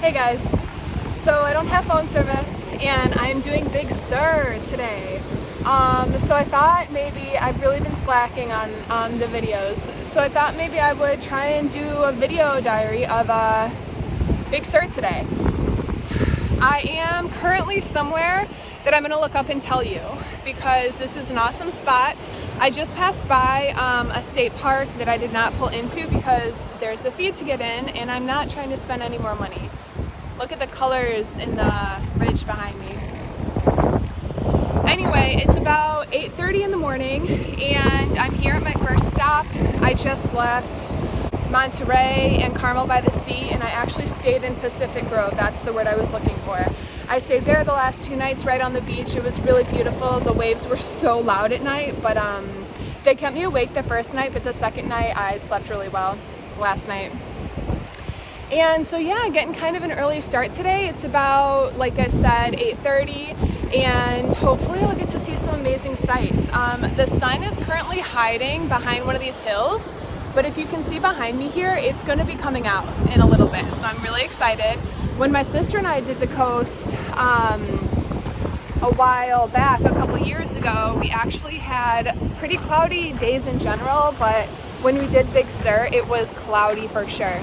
Hey guys, so I don't have phone service and I'm doing Big Sur today. So I thought maybe I've really been slacking on the videos. So I thought maybe I would try and do a video diary of Big Sur today. I am currently somewhere that I'm gonna look up and tell you because this is an awesome spot. I just passed by a state park that I did not pull into because there's a fee to get in and I'm not trying to spend any more money. Look at the colors in the ridge behind me. Anyway, it's about 8:30 in the morning and I'm here at my first stop. I just left Monterey and Carmel by the Sea and I actually stayed in Pacific Grove. That's the word I was looking for. I stayed there the last 2 nights right on the beach. It was really beautiful. The waves were so loud at night, but they kept me awake the first night, but the second night I slept really well last night. And so yeah, getting kind of an early start today. It's about, like I said, 8:30 and hopefully I'll get to see some amazing sights. The sun is currently hiding behind one of these hills, but if you can see behind me here, it's going to be coming out in a little bit. So I'm really excited. When my sister and I did the coast a while back, a couple years ago, we actually had pretty cloudy days in general, but when we did Big Sur, it was cloudy for sure.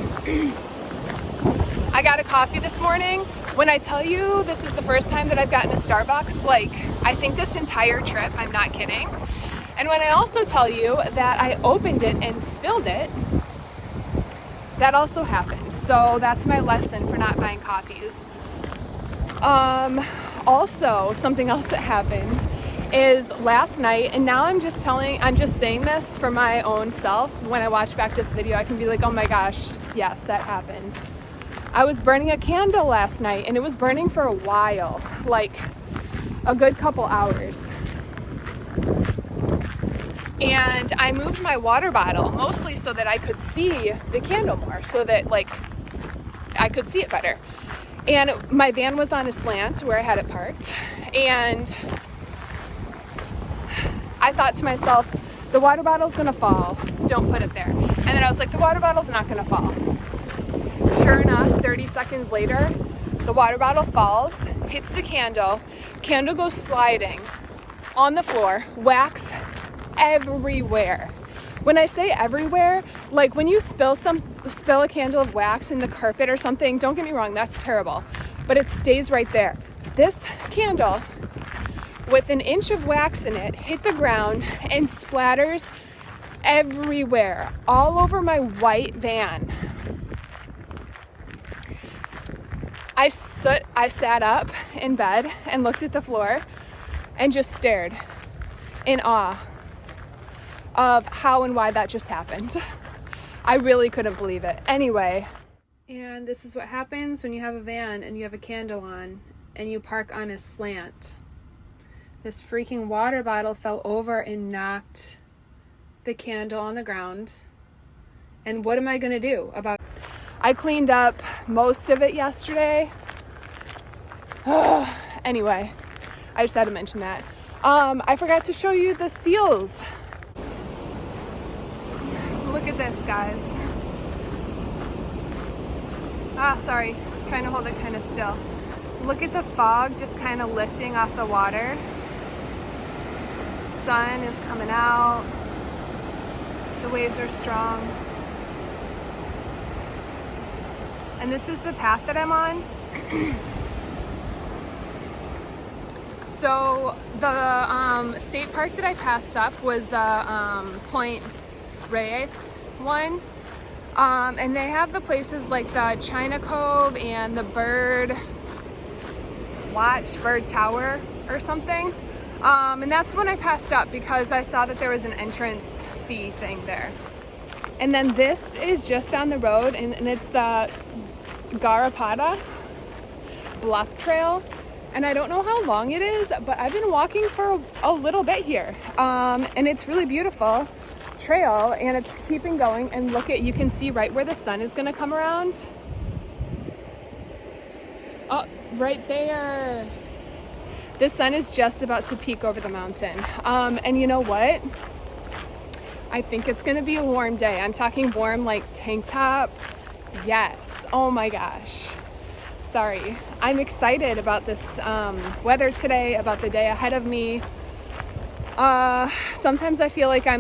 I got a coffee this morning. When I tell you this is the first time that I've gotten a Starbucks, like I think this entire trip, I'm not kidding. And when I also tell you that I opened it and spilled it, that also happened. So that's my lesson for not buying coffees. Also, something else that happened is last night, and now I'm just saying this for my own self. When I watch back this video, I can be like, oh my gosh, yes, that happened. I was burning a candle last night and it was burning for a while, like a good couple hours. And I moved my water bottle mostly so that I could see the candle more, so that like I could see it better. And my van was on a slant where I had it parked. And I thought to myself, the water bottle's gonna fall. Don't put it there. And then I was like, the water bottle's not gonna fall. Sure enough, 30 seconds later, the water bottle falls, hits the candle goes sliding on the floor, wax everywhere. When I say everywhere, like when you spill a candle of wax in the carpet or something, don't get me wrong, that's terrible, but it stays right there. This candle with an inch of wax in it hit the ground and splatters everywhere, all over my white van. I sat up in bed and looked at the floor and just stared in awe of how and why that just happened. I really couldn't believe it. Anyway, and this is what happens when you have a van and you have a candle on and you park on a slant. This freaking water bottle fell over and knocked the candle on the ground. And what am I gonna do about it? I cleaned up most of it yesterday. Anyway, I just had to mention that. I forgot to show you the seals. Look at this, guys. Sorry, trying to hold it kind of still. Look at the fog just kind of lifting off the water. Sun is coming out. The waves are strong. And this is the path that I'm on. So the state park that I passed up was the Point Reyes one. And they have the places like the China Cove and the Bird Tower or something. And that's when I passed up because I saw that there was an entrance fee thing there. And then this is just down the road and it's the Garrapada Bluff Trail. And I don't know how long it is, but I've been walking for a little bit here. And it's really beautiful trail and it's keeping going. And look at, you can see right where the sun is gonna come around. Oh, right there. The sun is just about to peek over the mountain. And you know what? I think it's gonna be a warm day. I'm talking warm like tank top. Yes, oh my gosh. sorry. I'm excited about this weather today, about the day ahead of me. Sometimes I feel like I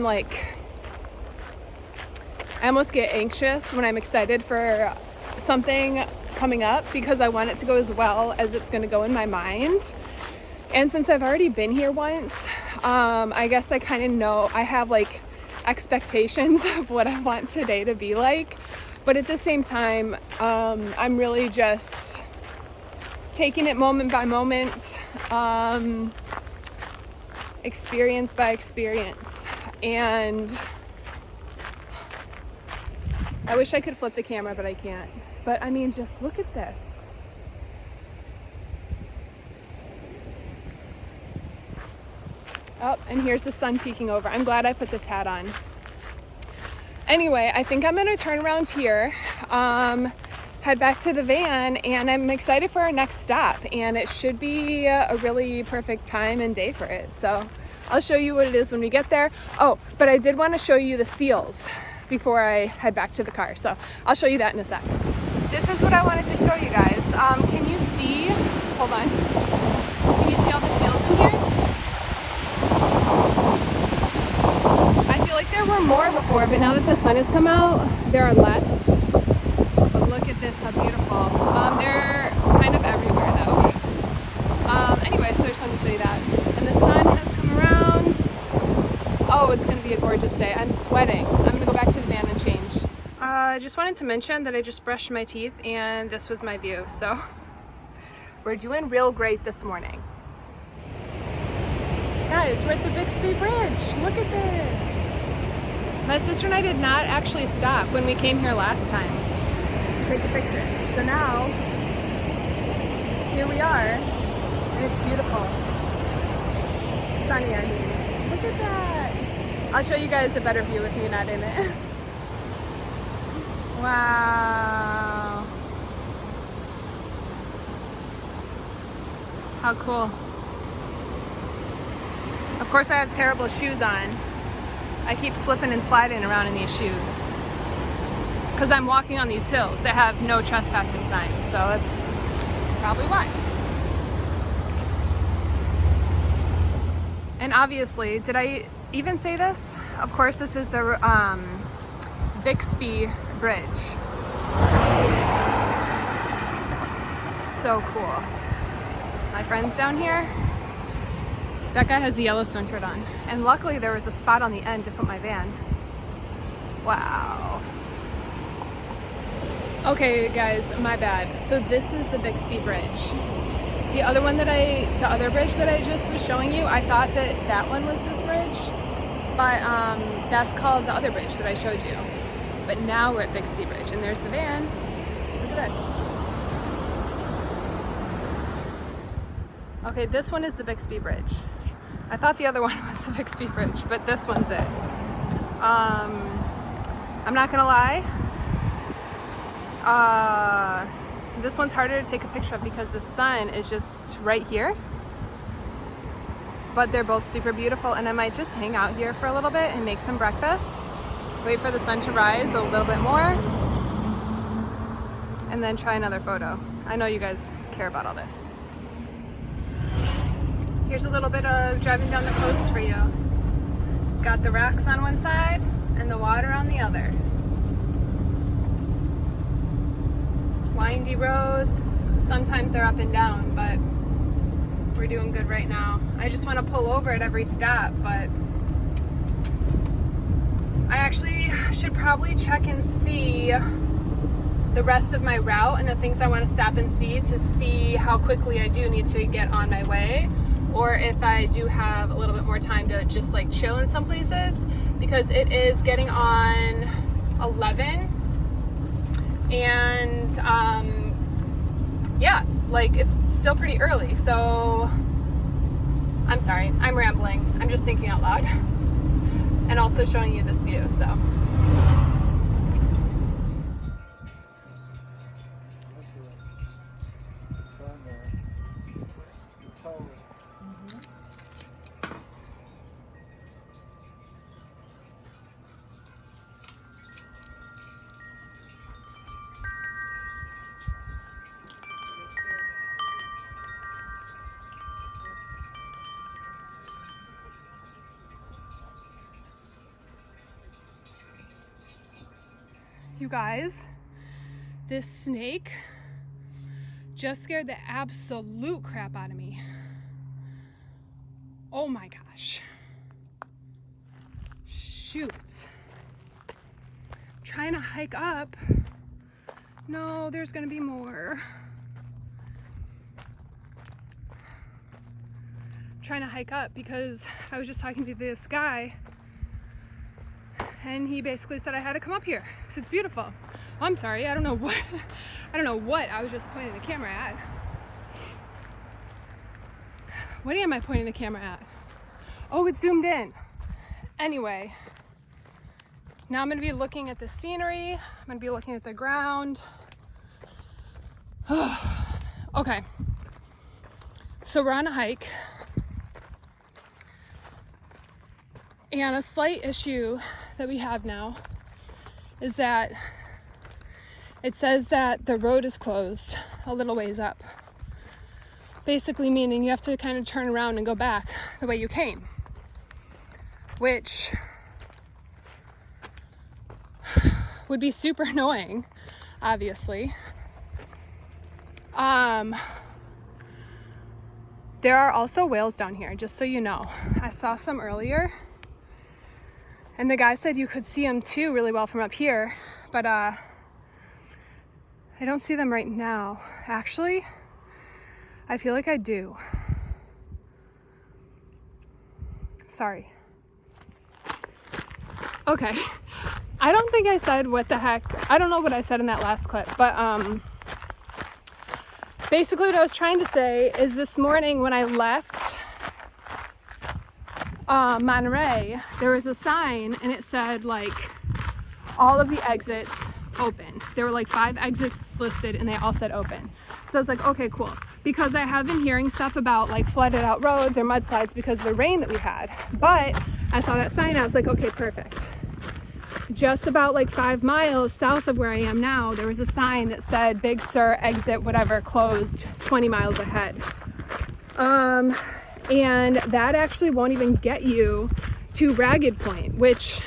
almost get anxious when I'm excited for something coming up because I want it to go as well as it's going to go in my mind. And since I've already been here once, I guess I kind of know, I have like expectations of what I want today to be like. But at the same time, I'm really just taking it moment by moment, experience by experience. And I wish I could flip the camera, but I can't. But I mean, just look at this. Oh, and here's the sun peeking over. I'm glad I put this hat on. Anyway, I think I'm gonna turn around here, head back to the van, and I'm excited for our next stop. And it should be a really perfect time and day for it. So I'll show you what it is when we get there. Oh, but I did want to show you the seals before I head back to the car. So I'll show you that in a sec. This is what I wanted to show you guys. Can you see, hold on. Can you see all the seals in here? I feel like there were more before, but now that the sun has come out, there are less. But look at this, how beautiful. They're kind of everywhere though. Anyway, so I just wanted to show you that. And the sun has come around. Oh, it's gonna be a gorgeous day. I'm sweating. I'm gonna go back to the van and change. I just wanted to mention that I just brushed my teeth and this was my view. So we're doing real great this morning. Guys, we're at the Bixby Bridge. Look at this. My sister and I did not actually stop when we came here last time to take a picture. So now, here we are, and it's beautiful. Sunny, I mean. Look at that. I'll show you guys a better view with me not in it. Wow. How cool. Of course I have terrible shoes on. I keep slipping and sliding around in these shoes because I'm walking on these hills that have no trespassing signs, so that's probably why. And obviously, did I even say this? Of course, this is the Bixby Bridge. So cool. My friends down here, that guy has a Yellowstone shirt on. And luckily there was a spot on the end to put my van. Wow. Okay guys, my bad. So this is the Bixby Bridge. The other bridge that I just was showing you, I thought that one was this bridge. But that's called the other bridge that I showed you. But now we're at Bixby Bridge and there's the van. Look at this. Okay, this one is the Bixby Bridge. I thought the other one was the Bixby Bridge, but this one's it. I'm not gonna lie. This one's harder to take a picture of because the sun is just right here. But they're both super beautiful, and I might just hang out here for a little bit and make some breakfast. Wait for the sun to rise a little bit more. And then try another photo. I know you guys care about all this. Here's a little bit of driving down the coast for you. Got the rocks on one side and the water on the other. Windy roads, sometimes they're up and down, but we're doing good right now. I just want to pull over at every stop, but I actually should probably check and see the rest of my route and the things I want to stop and see to see how quickly I do need to get on my way, or if I do have a little bit more time to just like chill in some places, because it is getting on 11 and yeah, like it's still pretty early. So I'm sorry, I'm rambling. I'm just thinking out loud and also showing you this view. So You guys, this snake just scared the absolute crap out of me. Oh my gosh. Shoot. Trying to hike up. No, there's gonna be more. Trying to hike up because I was just talking to this guy and he basically said I had to come up here because it's beautiful. Oh, I'm sorry, I don't know what I was just pointing the camera at. What am I pointing the camera at? Oh, it's zoomed in. Anyway, now I'm gonna be looking at the scenery. I'm gonna be looking at the ground. Okay, so we're on a hike. And a slight issue that we have now is that it says that the road is closed a little ways up. Basically meaning you have to kind of turn around and go back the way you came, which would be super annoying, obviously. There are also whales down here, just so you know. I saw some earlier. And the guy said you could see them too really well from up here, but I don't see them right now. Actually, I feel like I do. Sorry. Okay. I don't think I said what the heck. I don't know what I said in that last clip, but basically what I was trying to say is this morning when I left Monterey, there was a sign and it said like all of the exits open. There were like 5 exits listed and they all said open. So I was like, okay, cool. Because I have been hearing stuff about like flooded out roads or mudslides because of the rain that we had. But I saw that sign, I was like, okay, perfect. Just about like 5 miles south of where I am now, there was a sign that said Big Sur exit whatever closed 20 miles ahead. And that actually won't even get you to Ragged Point, which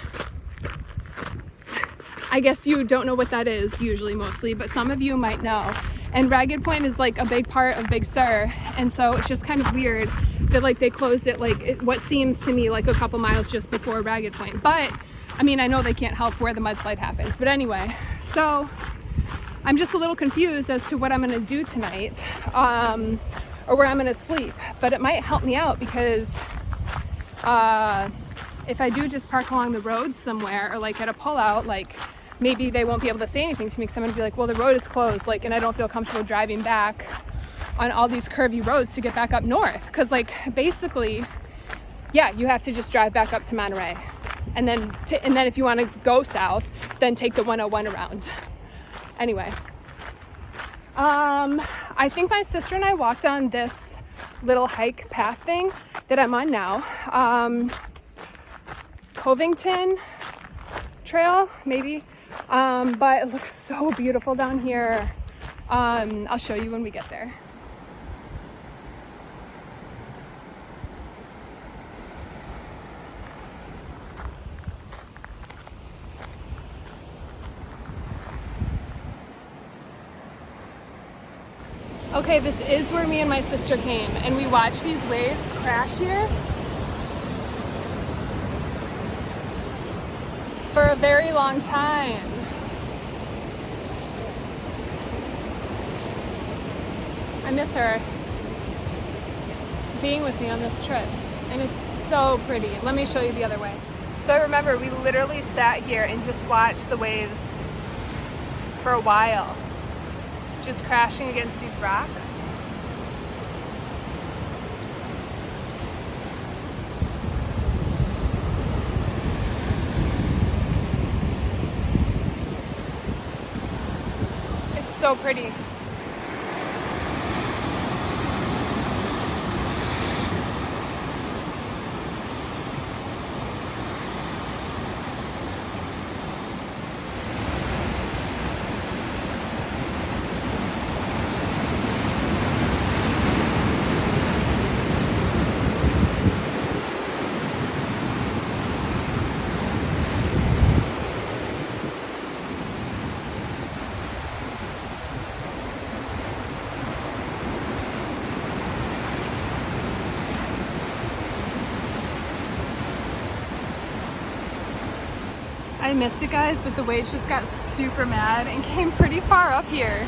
I guess you don't know what that is usually mostly, but some of you might know. And Ragged Point is like a big part of Big Sur. And so it's just kind of weird that like they closed it like what seems to me like a couple miles just before Ragged Point. But I mean, I know they can't help where the mudslide happens. But anyway, so I'm just a little confused as to what I'm gonna do tonight. Or where I'm gonna sleep, but it might help me out because if I do just park along the road somewhere or like at a pullout, like maybe they won't be able to say anything to me because I'm gonna be like, well, the road is closed, like, and I don't feel comfortable driving back on all these curvy roads to get back up north because like basically, yeah, you have to just drive back up to Monterey and then if you want to go south, then take the 101 around. Anyway. I think my sister and I walked on this little hike path thing that I'm on now. Covington Trail, maybe. But it looks so beautiful down here. I'll show you when we get there. Okay, this is where me and my sister came, and we watched these waves crash here for a very long time. I miss her being with me on this trip, and it's so pretty. Let me show you the other way. So I remember we literally sat here and just watched the waves for a while, just crashing against these rocks. It's so pretty. I missed it, guys, but the waves just got super mad and came pretty far up here.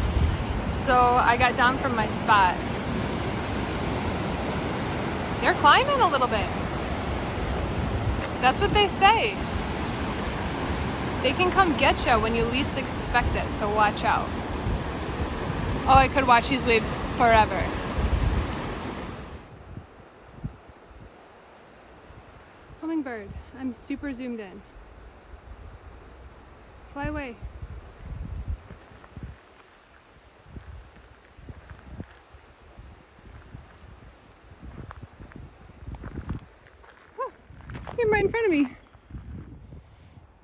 So I got down from my spot. They're climbing a little bit. That's what they say. They can come get you when you least expect it, so watch out. Oh, I could watch these waves forever. Hummingbird, I'm super zoomed in. Fly away. Oh, came right in front of me.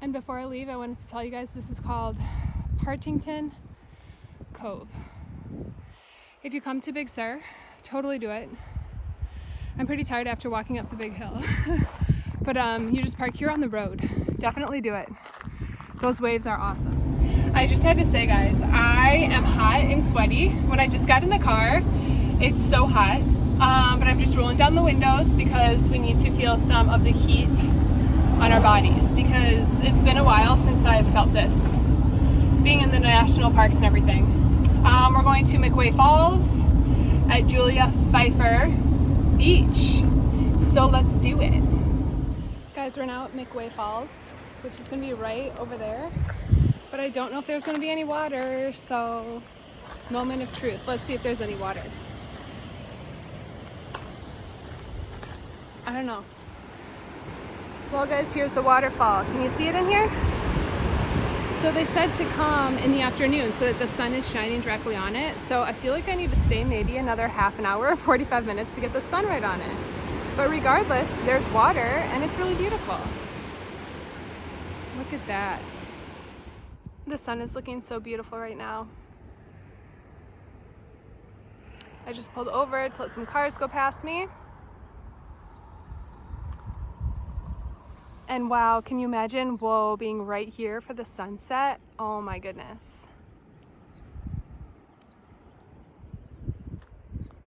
And before I leave, I wanted to tell you guys this is called Partington Cove. If you come to Big Sur, totally do it. I'm pretty tired after walking up the big hill. But you just park here on the road. Definitely do it. Those waves are awesome. I just had to say, guys, I am hot and sweaty. When I just got in the car, it's so hot. But I'm just rolling down the windows because we need to feel some of the heat on our bodies, because it's been a while since I've felt this, being in the national parks and everything. We're going to McWay Falls at Julia Pfeiffer Beach, so let's do it. Guys, we're now at McWay Falls, which is going to be right over there, but I don't know if there's going to be any water, so moment of truth. Let's see if there's any water. I don't know. Well, guys, here's the waterfall. Can you see it in here? So they said to come in the afternoon so that the sun is shining directly on it. So I feel like I need to stay maybe another half an hour or 45 minutes to get the sun right on it. But regardless, there's water and it's really beautiful. Look at that. The sun is looking so beautiful right now. I just pulled over to let some cars go past me. And wow, can you imagine, whoa, being right here for the sunset? Oh my goodness.